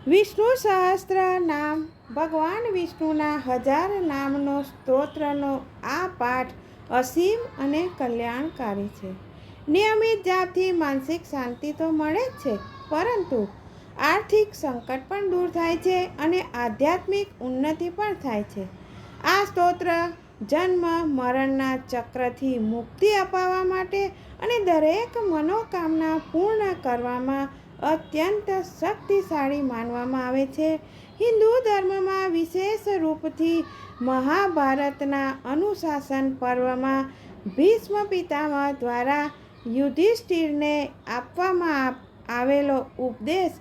વિષ્ણુ સહસ્ત્ર નામ ભગવાન વિષ્ણુના 1000 નામનો સ્તોત્રનો આ પાઠ અસીમ અને કલ્યાણકારી છે. નિયમિત જાપથી માનસિક શાંતિ તો મળે જ છે, પરંતુ આર્થિક સંકટ પણ દૂર થાય છે અને આધ્યાત્મિક ઉન્નતિ પણ થાય છે. આ સ્તોત્ર જન્મ મરણના ચક્રથી મુક્તિ અપાવવા માટે અને દરેક મનોકામના પૂર્ણ કરવામાં અત્યંત શક્તિશાળી માનવામાં આવે છે. હિન્દુ ધર્મમાં વિશેષ રૂપથી મહાભારતના અનુશાસન પર્વમાં ભીષ્મ પિતામહ દ્વારા યુધિષ્ઠિરને આપવામાં આવેલો ઉપદેશ,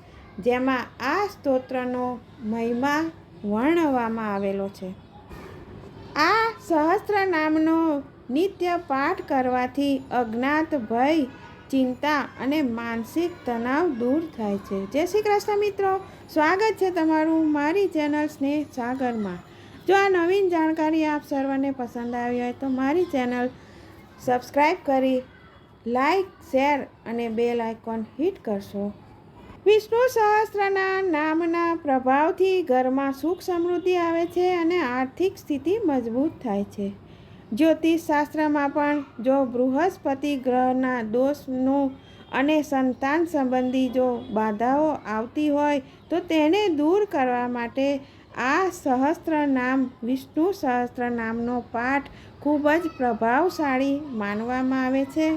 જેમાં આ સ્તોત્રનો મહિમા વર્ણવવામાં આવેલો છે. આ સહસ્ત્ર નામનો નિત્ય પાઠ કરવાથી અજ્ઞાત ભય, ચિંતા અને માનસિક તણાવ દૂર થાય છે. જય શ્રી કૃષ્ણ મિત્રો, સ્વાગત છે તમારું મારી ચેનલ સ્નેહ સાગરમાં. જો આ નવીન જાણકારી આપ સર્વને પસંદ આવી હોય તો મારી ચેનલ સબસ્ક્રાઈબ કરી લાઈક, શેર અને બેલ આઇકોન હિટ કરશો. વિષ્ણુ સહસ્ત્રના નામના પ્રભાવથી ઘરમાં સુખ સમૃદ્ધિ આવે છે અને આર્થિક સ્થિતિ મજબૂત થાય છે. જ્યોતિષ શાસ્ત્રમાં પણ જો બૃહસ્પતિ ગ્રહના દોષનું અને સંતાન સંબંધી જો બાધાઓ આવતી હોય તો તેને દૂર કરવા માટે આ સહસ્ત્ર નામ વિષ્ણુ સહસ્ત્ર નામનો પાઠ ખૂબ જ પ્રભાવશાળી માનવામાં આવે છે.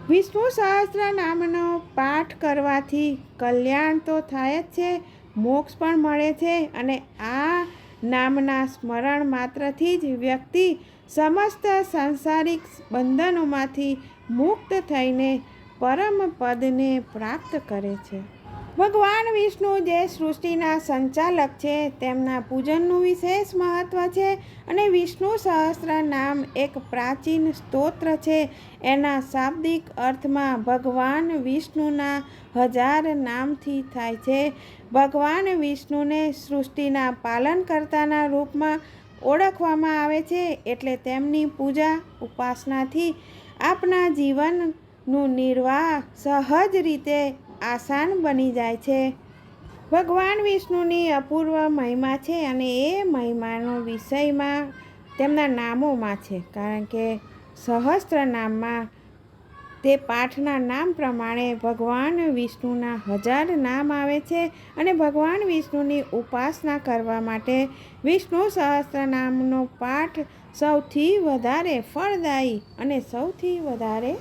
વિષ્ણુ સહસ્ત્ર નામનો પાઠ કરવાથી કલ્યાણ તો થાય જ છે, મોક્ષ પણ મળે છે અને આ નામના સ્મરણ માત્રથી જ વ્યક્તિ સમસ્ત સંસારિક બંધનોમાંથી મુક્ત થઈને પરમ પદને પ્રાપ્ત કરે છે. ભગવાન વિષ્ણુ જે સૃષ્ટિના સંચાલક છે, તેમના પૂજનનું વિશેષ મહત્વ છે અને વિષ્ણુ સહસ્ત્ર નામ એક પ્રાચીન સ્તોત્ર છે. એના શાબ્દિક અર્થમાં ભગવાન વિષ્ણુના 1000 નામથી થાય છે. ભગવાન વિષ્ણુને સૃષ્ટિના પાલનકર્તાના રૂપમાં ઓળખવામાં આવે છે, એટલે તેમની પૂજા ઉપાસનાથી આપણા જીવનનું નિર્વાહ સહજ રીતે આસાન બની જાય છે. ભગવાન વિષ્ણુની અપૂર્વ મહિમા છે અને એ મહિમાનો વિષયમાં તેમના નામોમાં છે, કારણ કે સહસ્ત્ર નામમાં તે પાઠના નામ પ્રમાણે ભગવાન વિષ્ણુના 1000 નામ આવે છે અને ભગવાન વિષ્ણુની ઉપાસના કરવા માટે વિષ્ણુ સહસ્ત્ર નામનો પાઠ સૌથી વધારે ફળદાયી અને સૌથી વધારે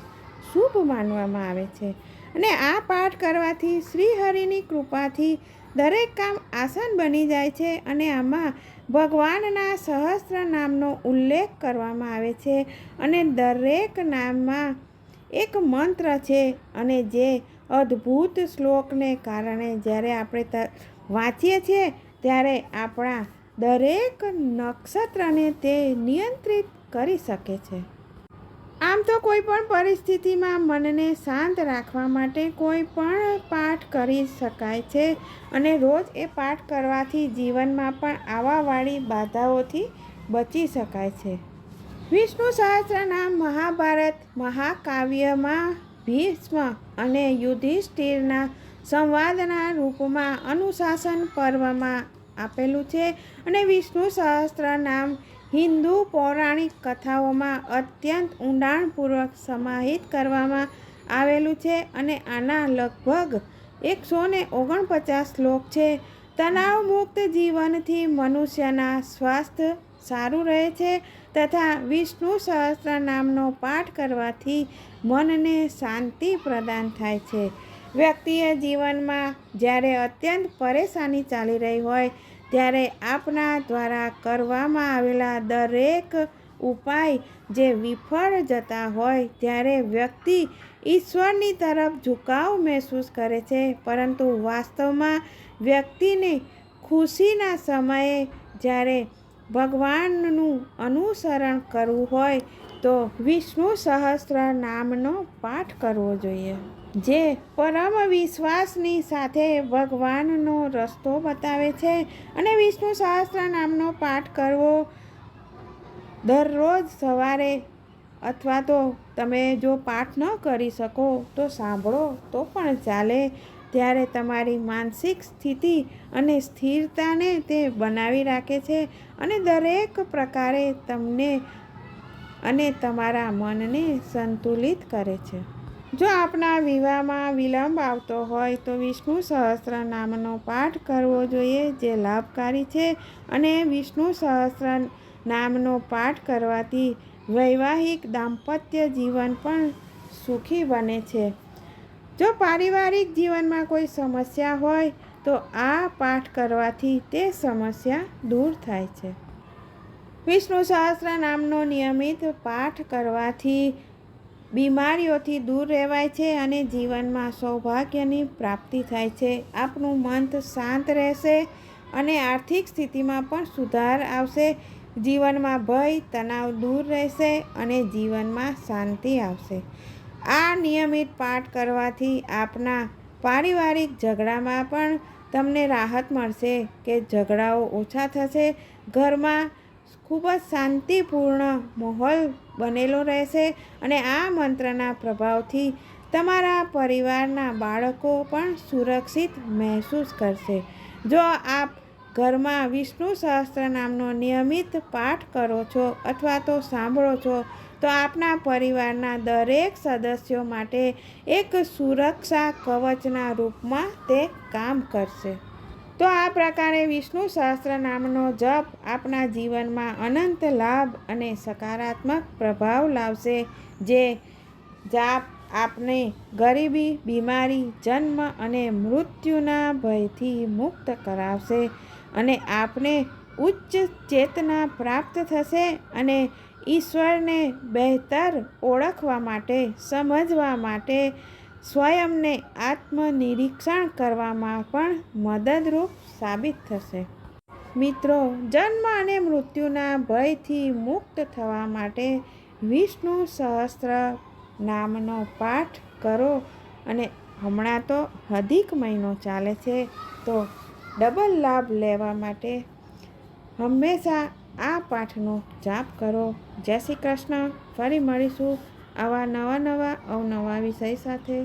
શુભ માનવામાં આવે છે. અને આ પાઠ કરવાથી શ્રીહરિની કૃપાથી દરેક કામ આસાન બની જાય છે અને આમાં ભગવાનના સહસ્ત્ર નામનો ઉલ્લેખ કરવામાં આવે છે અને દરેક નામમાં એક મંત્ર છે અને જે અદ્ભુત શ્લોકને કારણે જ્યારે આપણે વાંચીએ છીએ ત્યારે આપણા દરેક નક્ષત્રને તે નિયંત્રિત કરી શકે છે. આમ તો કોઈ પણ પરિસ્થિતિમાં મનને શાંત રાખવા માટે કોઈ પણ પાઠ કરી શકાય છે અને રોજ એ પાઠ કરવાથી જીવનમાં પણ આવાવાળી બાધાઓથી બચી શકાય છે. વિષ્ણુ સહસ્ત્ર નામ મહાભારત મહાકાવ્યમાં ભીષ્મ અને યુધિષ્ઠિરના સંવાદના રૂપમાં અનુશાસન પર્વમાં આપેલું છે અને વિષ્ણુ સહસ્ત્ર નામ હિન્દુ પૌરાણિક કથાઓમાં અત્યંત ઊંડાણપૂર્વક સમાહિત કરવામાં આવેલું છે અને આના લગભગ 149 શ્લોક છે. તણાવમુક્ત જીવનથી મનુષ્યના સ્વાસ્થ્ય સારું રહે છે તથા વિષ્ણુ સહસ્ત્ર નામનો પાઠ કરવાથી મનને શાંતિ પ્રદાન થાય છે. વ્યક્તિએ જીવનમાં જ્યારે અત્યંત પરેશાની ચાલી રહી હોય ત્યારે આપના દ્વારા કરવામાં આવેલા દરેક ઉપાય જે વિફળ જતા હોય ત્યારે વ્યક્તિ ઈશ્વરની તરફ ઝુકાવ મહેસૂસ કરે છે, પરંતુ વાસ્તવમાં વ્યક્તિને ખુશીના સમયે જ્યારે ભગવાનનું અનુસરણ કરવું હોય તો વિષ્ણુ સહસ્ત્ર નામનો પાઠ કરવો જોઈએ, જે પરમ વિશ્વાસની સાથે ભગવાનનો રસ્તો બતાવે છે. અને વિષ્ણુ સહસ્ત્ર નામનો પાઠ કરવો દરરોજ સવારે, અથવા તો તમે જો પાઠ ન કરી શકો તો સાંભળો તો પણ ચાલે, ત્યારે તમારી માનસિક સ્થિતિ અને સ્થિરતાને તે બનાવી રાખે છે અને દરેક પ્રકારે તમને અને તમારા મનને સંતુલિત કરે છે. જો આપના વિવાહમાં વિલંબ આવતો હોય તો વિષ્ણુ સહસ્ત્ર નામનો પાઠ કરવો જોઈએ, જે લાભકારી છે. અને વિષ્ણુ સહસ્ત્ર નામનો પાઠ કરવાથી વૈવાહિક દાંપત્ય જીવન પણ સુખી બને છે. જો પારિવારિક જીવનમાં કોઈ સમસ્યા હોય તો આ પાઠ કરવાથી તે સમસ્યા દૂર થાય છે. વિષ્ણુ સહસ્ત્ર નામનો નિયમિત પાઠ કરવાથી બીમારીઓથી દૂર રહેવાય છે અને જીવનમાં સૌભાગ્યની પ્રાપ્તિ થાય છે. આપનું મન શાંત રહેશે અને આર્થિક સ્થિતિમાં પણ સુધાર આવશે. જીવનમાં ભય, તણાવ દૂર રહેશે અને જીવનમાં શાંતિ આવશે. આ નિયમિત પાઠ કરવાથી આપના પારિવારિક ઝઘડામાં પણ તમને રાહત મળશે કે ઝઘડાઓ ઓછા થશે. ઘરમાં ખૂબ જ શાંતિપૂર્ણ માહોલ બનેલો રહેશે અને આ મંત્રના પ્રભાવથી તમારા પરિવારના બાળકો પણ સુરક્ષિત મહેસૂસ કરશે. જો આપ ઘરમાં વિષ્ણુ સહસ્ત્ર નામનો નિયમિત પાઠ કરો છો અથવા તો સાંભળો છો તો આપના પરિવારના દરેક સદસ્યો માટે એક સુરક્ષા કવચના રૂપમાં તે કામ કરશે. તો આ પ્રકારે વિષ્ણુ સહસ્ત્ર નામનો જપ આપના જીવનમાં અનંત લાભ અને સકારાત્મક પ્રભાવ લાવશે. જે જાપ આપને ગરીબી, બીમારી, જન્મ અને મૃત્યુના ભયથી મુક્ત કરાવશે અને આપને ઉચ્ચ ચેતના પ્રાપ્ત થશે અને ઈશ્વરને બહેતર ઓળખવા માટે, સમજવા માટે સ્વયંને આત્મનિરીક્ષણ કરવામાં પણ મદદરૂપ સાબિત થશે. મિત્રો, જન્મ અને મૃત્યુના ભયથી મુક્ત થવા માટે વિષ્ણુ સહસ્ત્ર નામનો પાઠ કરો. અને હમણાં તો અધિક મહિનો ચાલે છે, તો ડબલ લાભ લેવા માટે હંમેશા આ પાઠનો જાપ કરો. જય શ્રી કૃષ્ણ. ફરી મળીશું આવા નવા અવનવા વિષય સાથે.